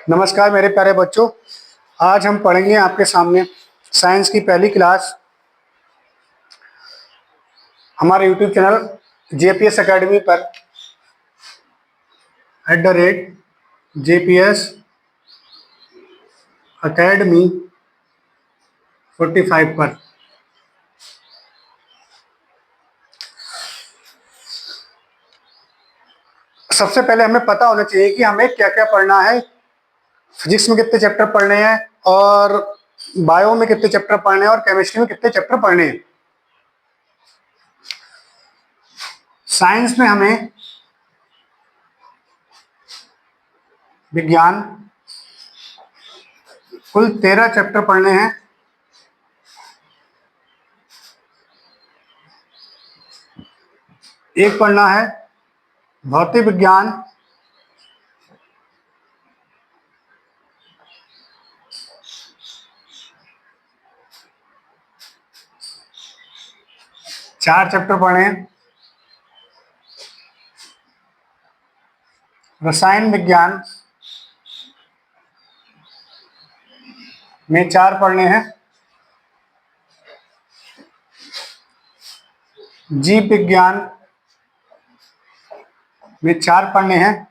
नमस्कार मेरे प्यारे बच्चों, आज हम पढ़ेंगे आपके सामने साइंस की पहली क्लास हमारे यूट्यूब चैनल जेपीएस एकेडमी पर @JPS Academy 45 पर। सबसे पहले हमें पता होना चाहिए कि हमें क्या क्या पढ़ना है। फिजिक्स में कितने चैप्टर पढ़ने हैं और बायो में कितने चैप्टर पढ़ने हैं और केमिस्ट्री में कितने चैप्टर पढ़ने हैं। साइंस में हमें विज्ञान कुल 13 चैप्टर पढ़ने हैं। एक पढ़ना है भौतिक विज्ञान, चार चैप्टर पढ़े हैं। रसायन विज्ञान में 4 पढ़ने हैं। जीव विज्ञान में 4 पढ़ने हैं।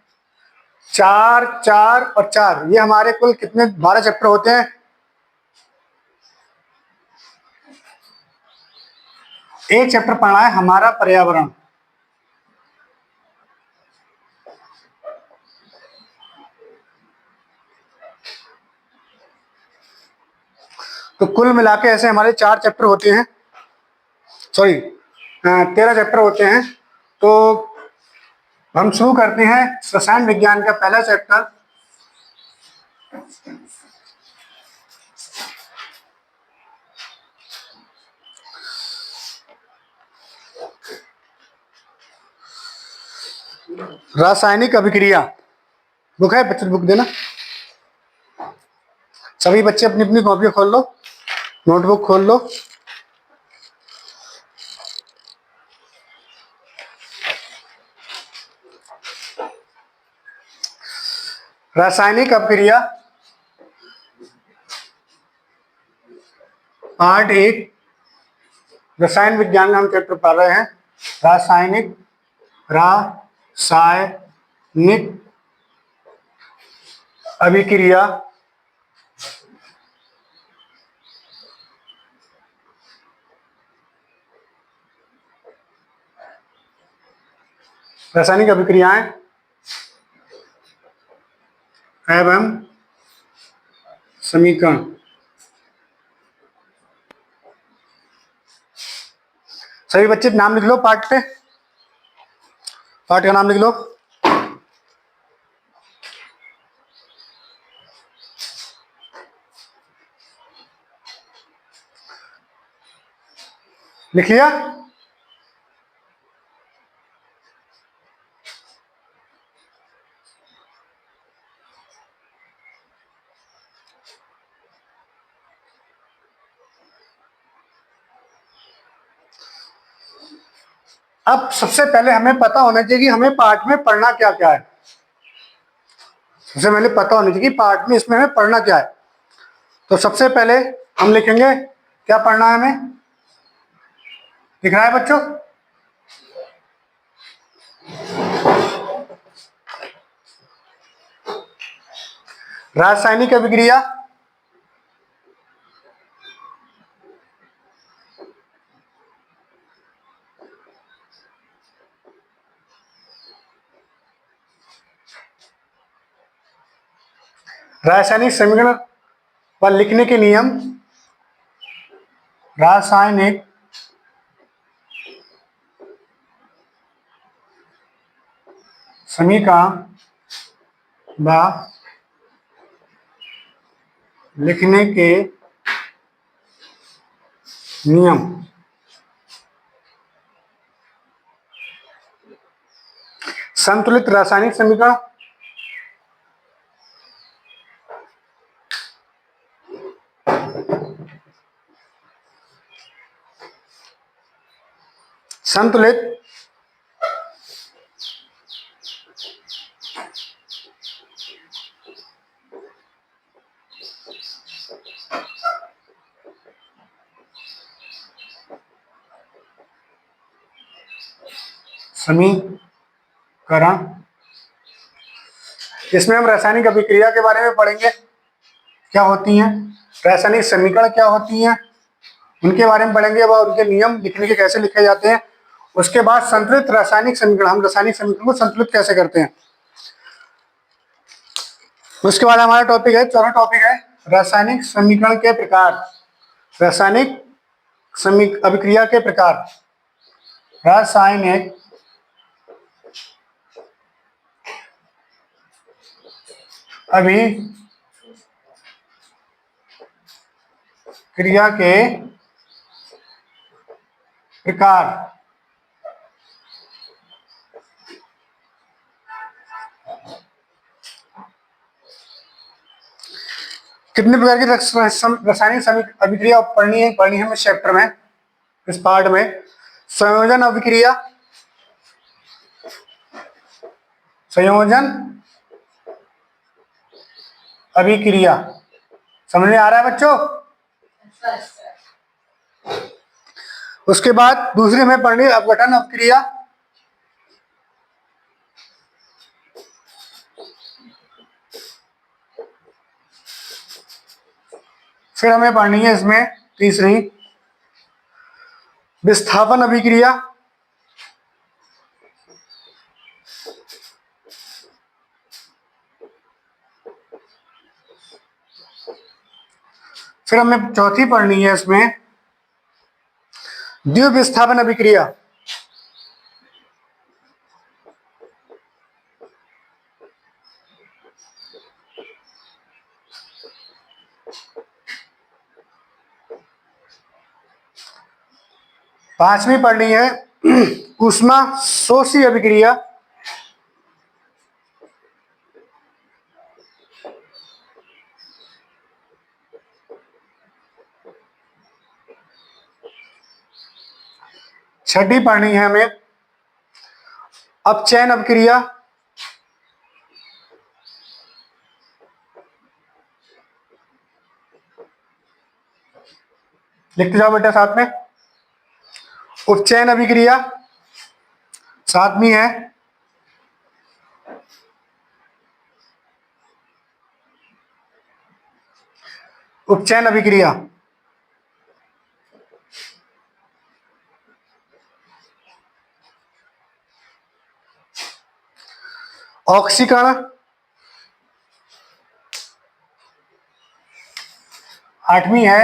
4, 4 और 4 ये हमारे कुल कितने 12 चैप्टर होते हैं। एक चैप्टर पढ़ना है हमारा पर्यावरण। तो कुल मिला के ऐसे हमारे 4 चैप्टर होते हैं, सॉरी 13 चैप्टर होते हैं। तो हम शुरू करते हैं रसायन विज्ञान का पहला चैप्टर। रासायनिक अभिक्रिया। बुक है बच्चे, बुक देना। सभी बच्चे अपनी अपनी कॉपी खोल लो, नोटबुक खोल लो। रासायनिक अभिक्रिया पार्ट 1 रसायन विज्ञान में हम चैप्टर पढ़ रहे हैं रासायनिक अभिक्रिया। रासायनिक अभिक्रियाएं एवं समीकरण। सभी बच्चे नाम लिख लो, पार्ट का नाम लिख लो। लिख लिया? अब सबसे पहले हमें पता होना चाहिए कि हमें पार्ट में पढ़ना क्या क्या है। सबसे पहले पता होना चाहिए कि पार्ट में इसमें हमें पढ़ना क्या है। तो सबसे पहले हम लिखेंगे क्या पढ़ना है हमें। दिख रहा है बच्चों? रासायनिक अभिक्रिया रासायनिक समीकरण पर लिखने के नियम। रासायनिक समीकरण व लिखने के नियम। संतुलित रासायनिक समीकरण संतुलित समीकरण। इसमें हम रासायनिक अभिक्रिया के बारे में पढ़ेंगे, क्या होती हैं रासायनिक समीकरण, क्या होती हैं उनके बारे में पढ़ेंगे और उनके नियम लिखने के कैसे लिखे जाते हैं। उसके बाद संतुलित रासायनिक समीकरण, हम रासायनिक समीकरण को संतुलित कैसे करते हैं। उसके बाद हमारा टॉपिक है, चौथा टॉपिक है रासायनिक समीकरण के प्रकार, रासायनिक अभिक्रिया के प्रकार। रासायनिक अभिक्रिया के प्रकार। कितने प्रकार की रासायनिक अभिक्रिया पढ़नी है हमें चैप्टर में, इस पार्ट में। संयोजन अभिक्रिया, संयोजन अभिक्रिया, समझ में आ रहा है बच्चों। उसके बाद दूसरी हमें पढ़नी है अपघटन अभिक्रिया, फिर हमें पढ़नी है इसमें तीसरी विस्थापन अभिक्रिया, फिर हमें चौथी पढ़नी है इसमें द्विविस्थापन अभिक्रिया। पांचवी पढ़नी है ऊष्मा शोषी अभिक्रिया, छठी पढ़नी है हमें अपचयन अभिक्रिया, लिखते जाओ बेटा साथ में, उपचयन अभिक्रिया। सातवीं है उपचयन अभिक्रिया। ऑक्सीकरण, आठवीं है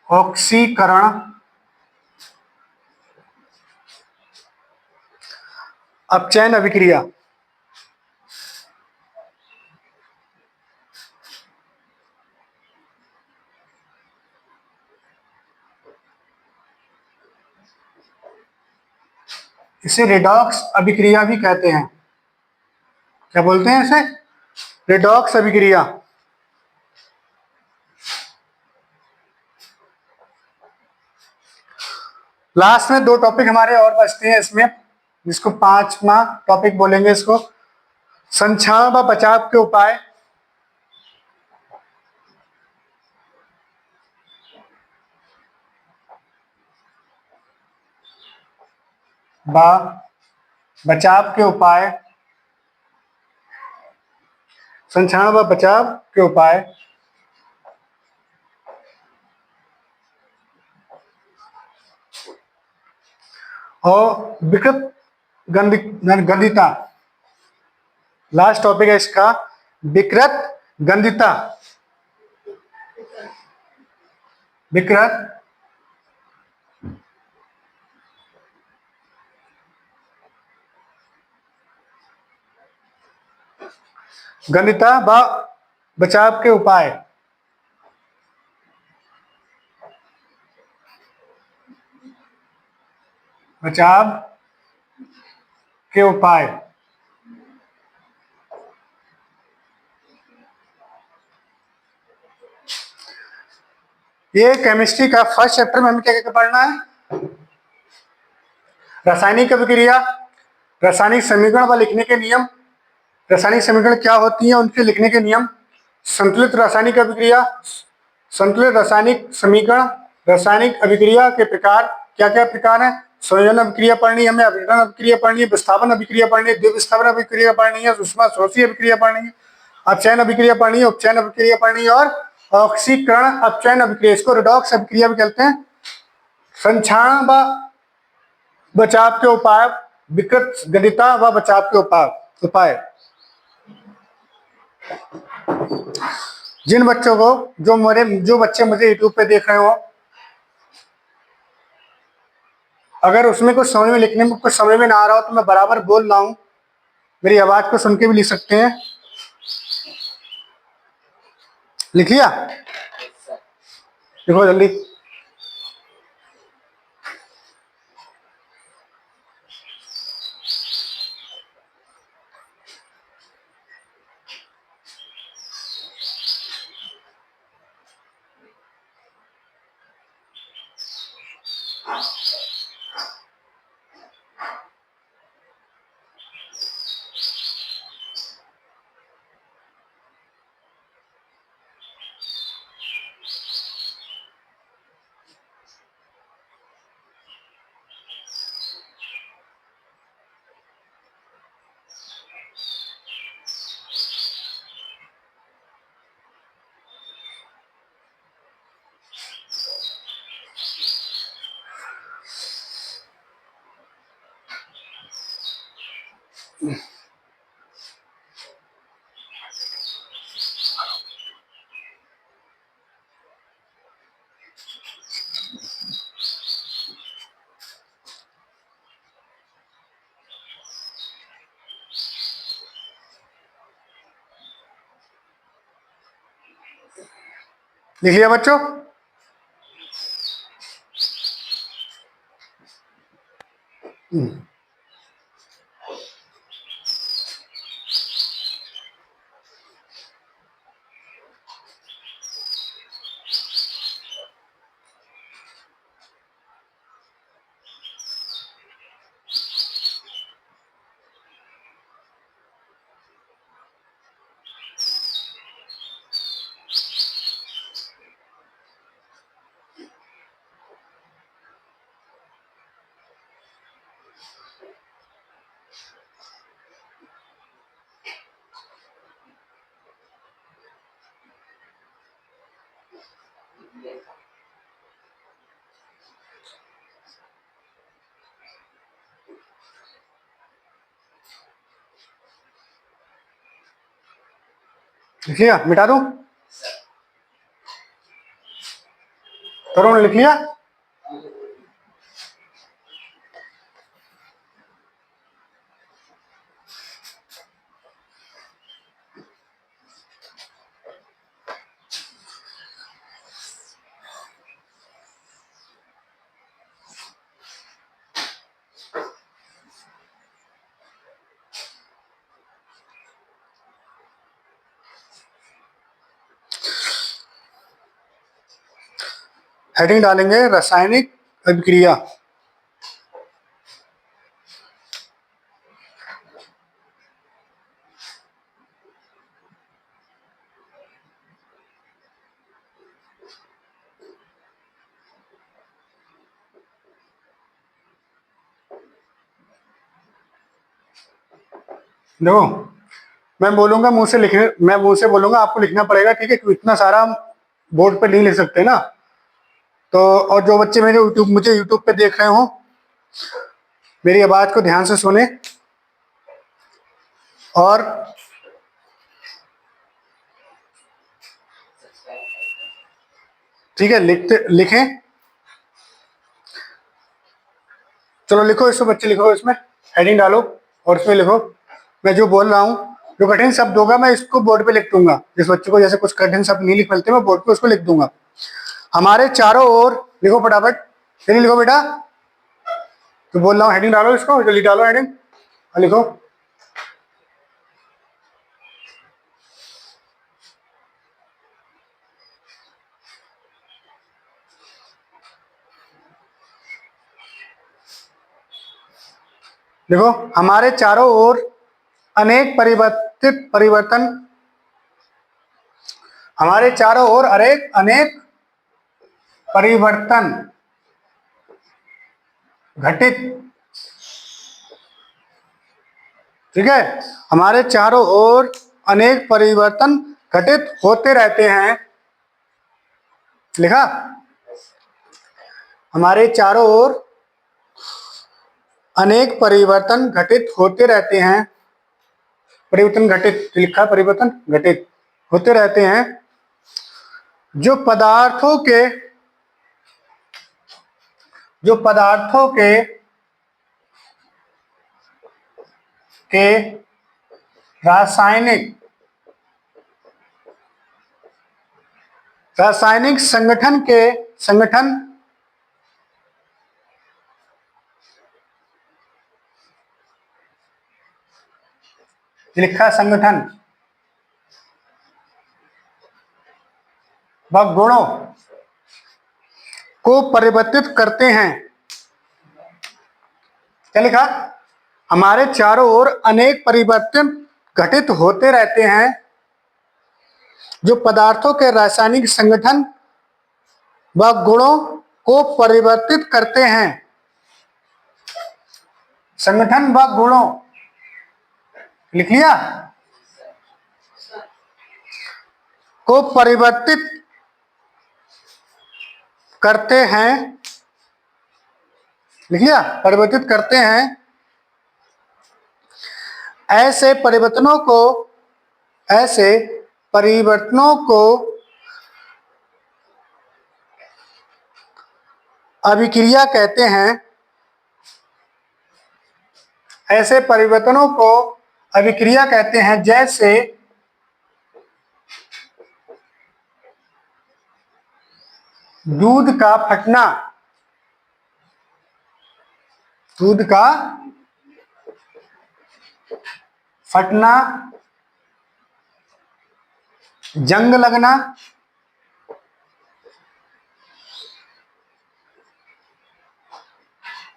ऑक्सीकरण, अपचयन अभिक्रिया। इसे रेडॉक्स अभिक्रिया भी कहते हैं। क्या बोलते हैं इसे? रेडॉक्स अभिक्रिया। लास्ट में दो टॉपिक हमारे और बचते हैं इसमें, जिसको पांचवा टॉपिक बोलेंगे इसको, संक्षारण व बचाव के उपाय। बचाव के उपाय, संक्षारण व बचाव के उपाय। और विकृत गंधिता, लास्ट टॉपिक है इसका, विकृत गंधिता। विकृत गंधिता व बचाव के उपाय। बचाव के उपाय। ये केमिस्ट्री का फर्स्ट चैप्टर में हमें क्या क्या पढ़ना है? रासायनिक अभिक्रिया, रासायनिक समीकरण व लिखने के नियम, रासायनिक समीकरण क्या होती है उनके लिखने के नियम, संतुलित रासायनिक अभिक्रिया, संतुलित रासायनिक समीकरण, रासायनिक अभिक्रिया के प्रकार क्या क्या प्रकार है? संयोजन अभिक्रिया पढ़नी है हमें, अपघटन अभिक्रिया पढ़नी है, विस्थापन अभिक्रिया पढ़नी है, द्विविस्थापन अभिक्रिया पढ़नी है, सुषमा शोषी अभिक्रिया पढ़नी है, अपचयन अभिक्रिया पढ़नी है, उपचयन अभिक्रिया पढ़नी है और ऑक्सीकरण अपचयन अभिक्रिया, इसको रिडॉक्स अभिक्रिया भी कहते हैं। संक्षारण व बचाव के उपाय, विकृत गणिता व बचाव के उपाय। जिन बच्चों को जो बच्चे मुझे यूट्यूब पे देख रहे हो, अगर उसमें कुछ समझ में लिखने में कुछ समझ में ना आ रहा हो तो मैं बराबर बोल रहा हूँ, मेरी आवाज को सुन के भी लिख सकते हैं। लिख लिया? लिखो जल्दी। लिख लिया बच्चों? लिख लिया? मिटा दूं? तरुण लिख लिया? हेडिंग डालेंगे रासायनिक अभिक्रिया। देखो, मैं बोलूंगा मुंह से लिखने, मैं मुंह से बोलूंगा, आपको लिखना पड़ेगा, ठीक है? क्योंकि इतना सारा बोर्ड पे नहीं लिख सकते ना। तो और जो बच्चे मुझे यूट्यूब पे देख रहे हो, मेरी आवाज को ध्यान से सुने और ठीक है लिखें। चलो लिखो, इसको बच्चे लिखो, इसमें हेडिंग डालो और इसमें लिखो मैं जो बोल रहा हूँ। जो कठिन शब्द होगा मैं इसको बोर्ड पे लिख दूंगा। जिस बच्चे को जैसे कुछ कठिन शब्द नहीं लिख पाते मैं बोर्ड पे उसको लिख दूंगा। हमारे चारों ओर, लिखो फटाफट, जल्दी लिखो बेटा, तो बोल रहा हूँ हेडिंग डालो, इसको जल्दी डालो हेडिंग, लिखो। देखो, हमारे चारों ओर अनेक परिवर्तन हमारे चारों ओर अनेक अनेक परिवर्तन घटित, ठीक है, हमारे चारों ओर अनेक परिवर्तन घटित होते रहते हैं। लिखा, हमारे चारों ओर अनेक परिवर्तन घटित होते रहते हैं। परिवर्तन घटित लिखा, परिवर्तन घटित होते रहते हैं। जो पदार्थों के रासायनिक संगठन लिखा, संगठन व गुणों को परिवर्तित करते हैं। क्या लिखा, हमारे चारों ओर अनेक परिवर्तन घटित होते रहते हैं जो पदार्थों के रासायनिक संगठन व गुणों को परिवर्तित करते हैं। संगठन व गुणों लिख लिया, को परिवर्तित करते हैं, लिख लिया, परिवर्तित करते हैं। ऐसे परिवर्तनों को अभिक्रिया कहते हैं। ऐसे परिवर्तनों को अभिक्रिया कहते हैं, जैसे दूध का फटना, जंग लगना,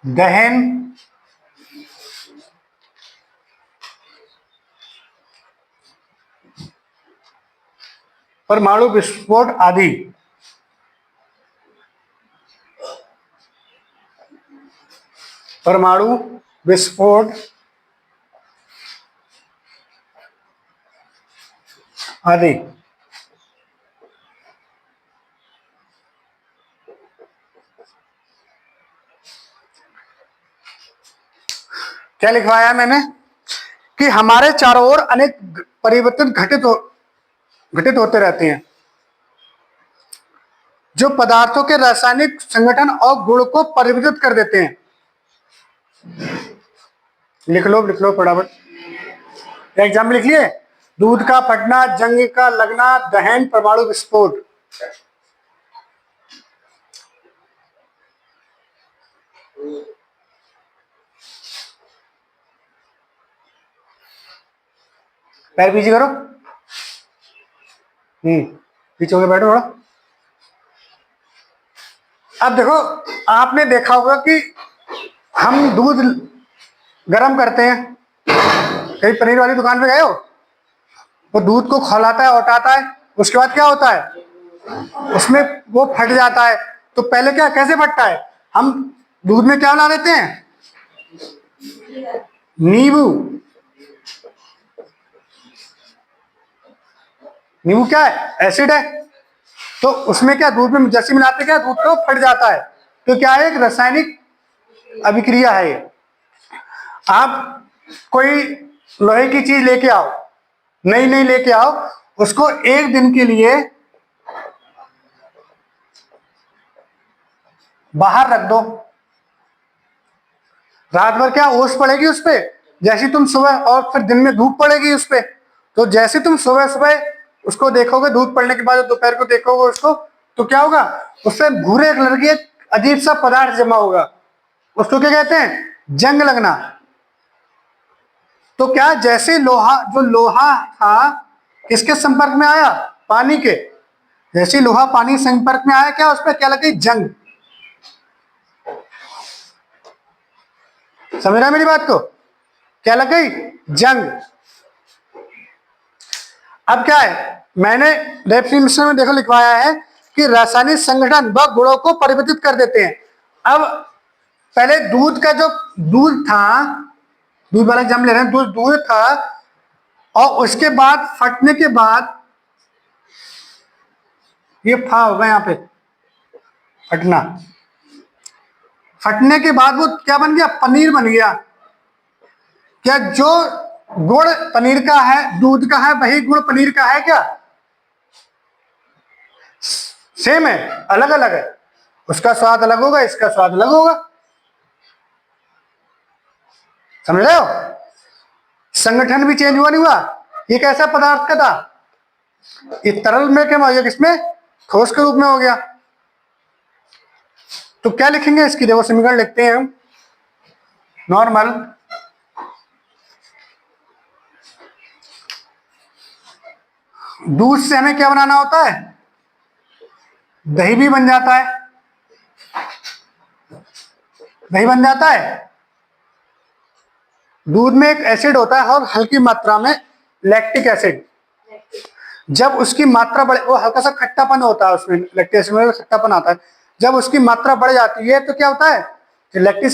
दहन, परमाणु विस्फोट आदि। परमाणु विस्फोट आदि। क्या लिखवाया मैंने कि हमारे चारों ओर अनेक परिवर्तन घटित होते रहते हैं जो पदार्थों के रासायनिक संगठन और गुण को परिवर्तित कर देते हैं। लिख लो फटाफट। एग्जाम में लिख लिए, दूध का फटना, जंग का लगना, दहन, परमाणु विस्फोट। पैर पीछे करो, पीछे होकर बैठो थोड़ा। अब देखो, आपने देखा होगा कि हम दूध गर्म करते हैं, कहीं पनीर वाली दुकान पे गए हो, वो दूध को खौलाता है, औटाता है, उसके बाद क्या होता है, उसमें वो फट जाता है। तो पहले क्या, कैसे फटता है, हम दूध में क्या मिला देते हैं, नींबू क्या है, एसिड है। तो उसमें क्या, दूध में जैसे मिलाते क्या, दूध तो फट जाता है। तो क्या है, एक रासायनिक अभिक्रिया है ये। आप कोई लोहे की चीज लेके आओ, नई लेके आओ, उसको एक दिन के लिए बाहर रख दो, रात भर क्या ओस पड़ेगी उस पे, जैसे तुम सुबह, और फिर दिन में धूप पड़ेगी उस पे। तो जैसे तुम सुबह उसको देखोगे, धूप पड़ने के बाद दोपहर को देखोगे उसको, तो क्या होगा, उससे भूरे कलर की एक अजीब सा पदार्थ जमा होगा, उसको क्या कहते हैं, जंग लगना। तो क्या, जैसे लोहा था किसके संपर्क में आया, पानी के, जैसे लोहा पानी संपर्क में आया, क्या उस पर क्या लगी, जंग। समझ रहा है मेरी बात को, क्या लग गई, जंग। अब क्या है, मैंने डेफिनेशन में देखो लिखवाया है कि रासायनिक संगठन व गुणों को परिवर्तित कर देते हैं। अब पहले दूध का जो दूध था, दूध वाला जम ले रहे हैं, दूध था, और उसके बाद फटने के बाद, ये फा होगा यहाँ पे, फटना, फटने के बाद वो क्या बन गया, पनीर बन गया। क्या जो गुण पनीर का है, दूध का है, वही गुण पनीर का है क्या? सेम है, अलग अलग है, उसका स्वाद अलग होगा, इसका स्वाद अलग होगा। समझ रहे हो? संगठन भी चेंज हुआ नहीं हुआ। ये कैसा पदार्थ का था, ये तरल में क्या हो गया, किसमें, ठोस के रूप में हो गया। तो क्या लिखेंगे इसकी, देखो समीकरण लिखते हैं हम। नॉर्मल दूध से हमें क्या बनाना होता है, दही भी बन जाता है, दही बन जाता है। दूध में एक एसिड होता है और हल्की मात्रा में लैक्टिक एसिड, जब उसकी मात्रा बढ़े, वो हल्का सा खट्टापन होता है उसमें, लैक्टिक एसिड में खट्टापन आता है। जब उसकी मात्रा बढ़ जाती है तो क्या होता है, लैक्टिक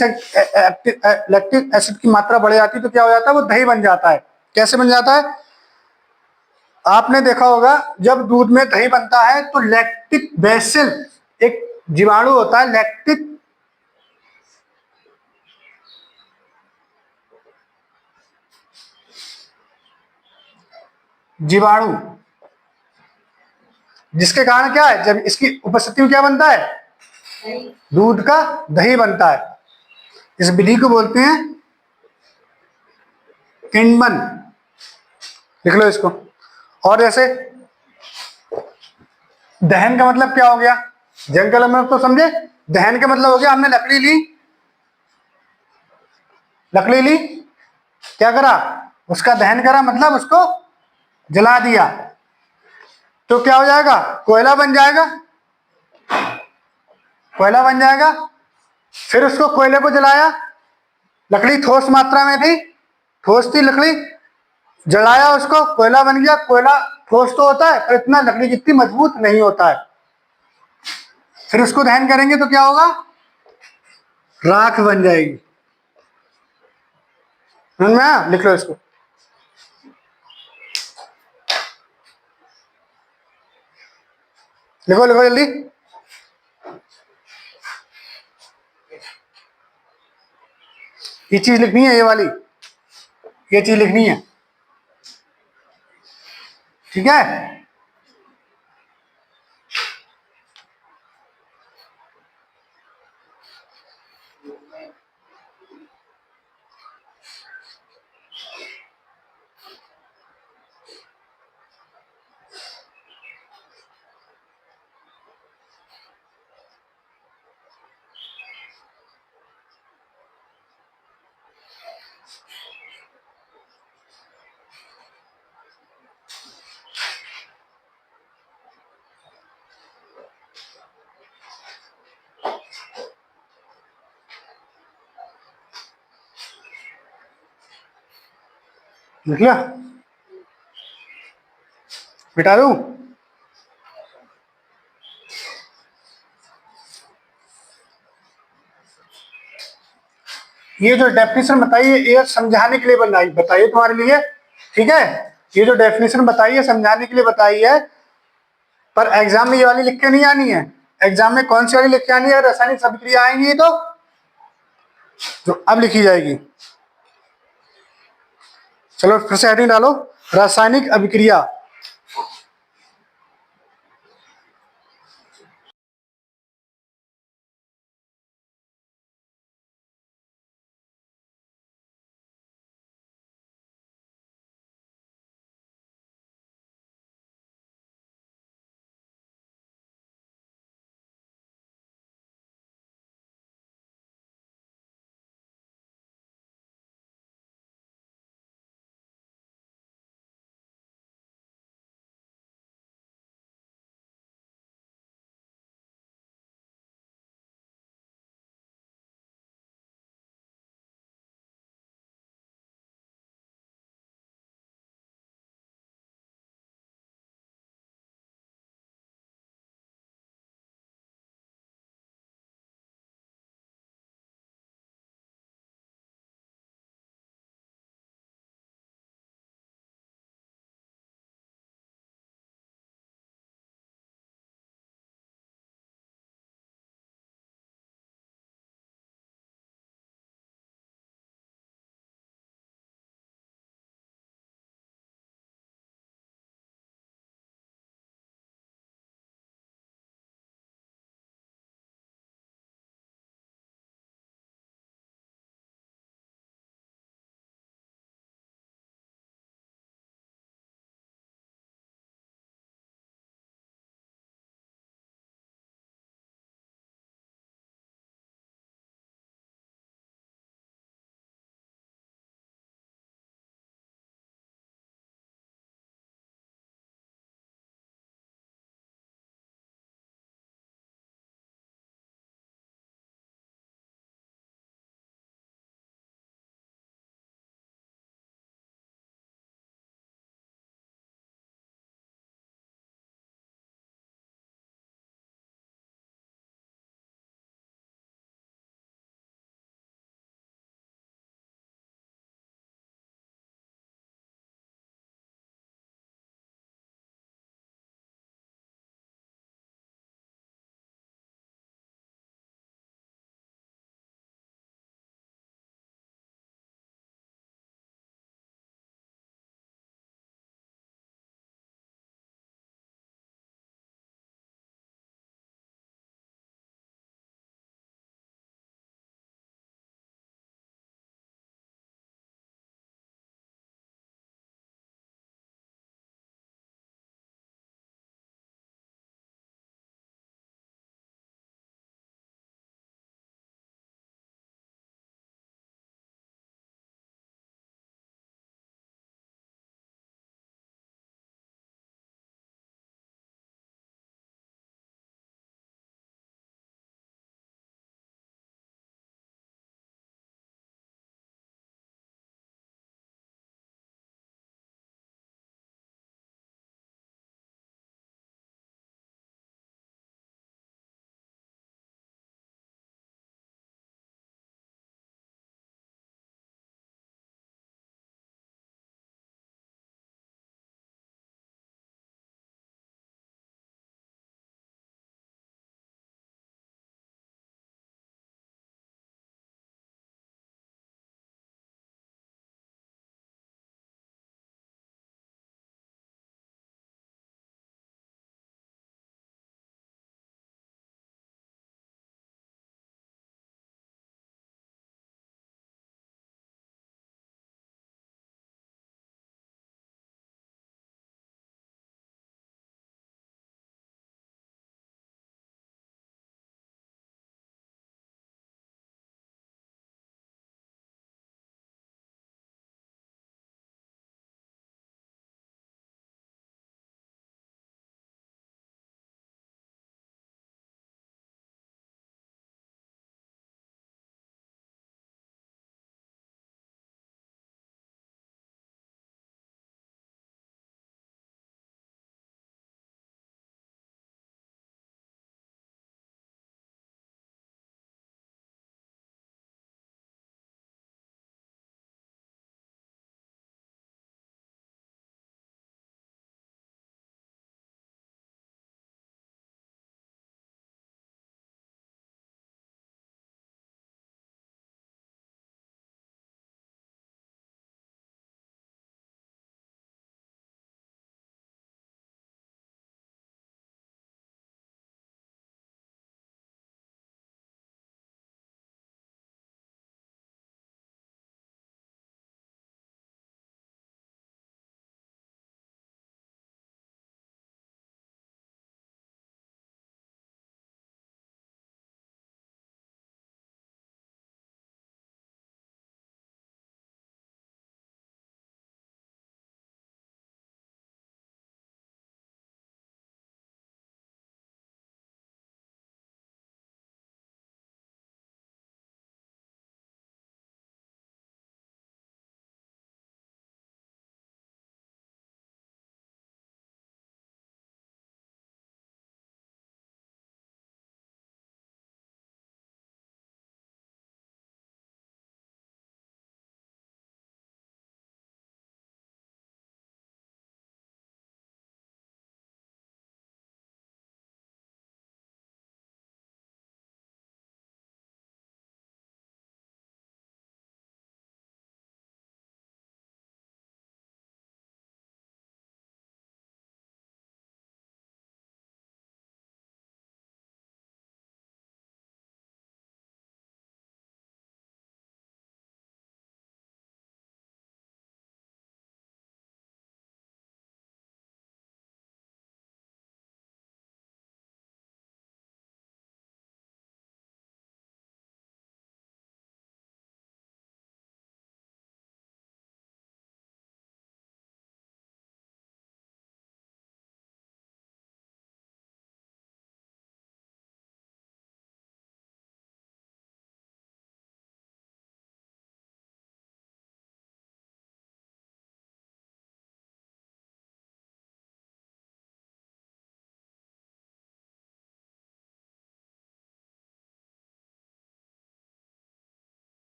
एसिड की मात्रा बढ़ जाती है तो क्या हो जाता है, वो दही बन जाता है। कैसे बन जाता है, आपने देखा होगा जब दूध में दही बनता है तो लैक्टिक बेसिल, एक जीवाणु होता है लैक्टिक, जीवाणु, जिसके कारण क्या है, जब इसकी उपस्थिति में क्या बनता है, दूध का दही बनता है। इस विधि को बोलते हैं किण्वन, लिख लो इसको। और जैसे दहन का मतलब क्या हो गया, जंग का मतलब तो समझे, दहन का मतलब हो गया हमने लकड़ी ली, लकड़ी ली, क्या करा, उसका दहन करा, मतलब उसको जला दिया, तो क्या हो जाएगा, कोयला बन जाएगा, कोयला बन जाएगा। फिर उसको कोयले को जलाया, लकड़ी ठोस मात्रा में थी, ठोस थी लकड़ी, जलाया उसको, कोयला बन गया। कोयला ठोस तो होता है पर इतना लकड़ी जितनी मजबूत नहीं होता है। फिर उसको दहन करेंगे तो क्या होगा, राख बन जाएगी। समझ में आया, लिख लो इसको। लिखो लिखो जल्दी। ये चीज लिखनी है, ये वाली, ये चीज लिखनी है, ठीक है। लिख लिया, मिटा दूं, ये जो डेफिनेशन बताई है ये समझाने के लिए बताइए तुम्हारे लिए, ठीक है। ये जो डेफिनेशन बताई है समझाने के लिए बताई है, पर एग्जाम में ये वाली लिख के नहीं आनी है। एग्जाम में कौन सी वाली लिख के आनी है, रासायनिक अभिक्रिया आएंगी तो जो अब लिखी जाएगी। चलो फिर से हेडिंग डालो, रासायनिक अभिक्रिया।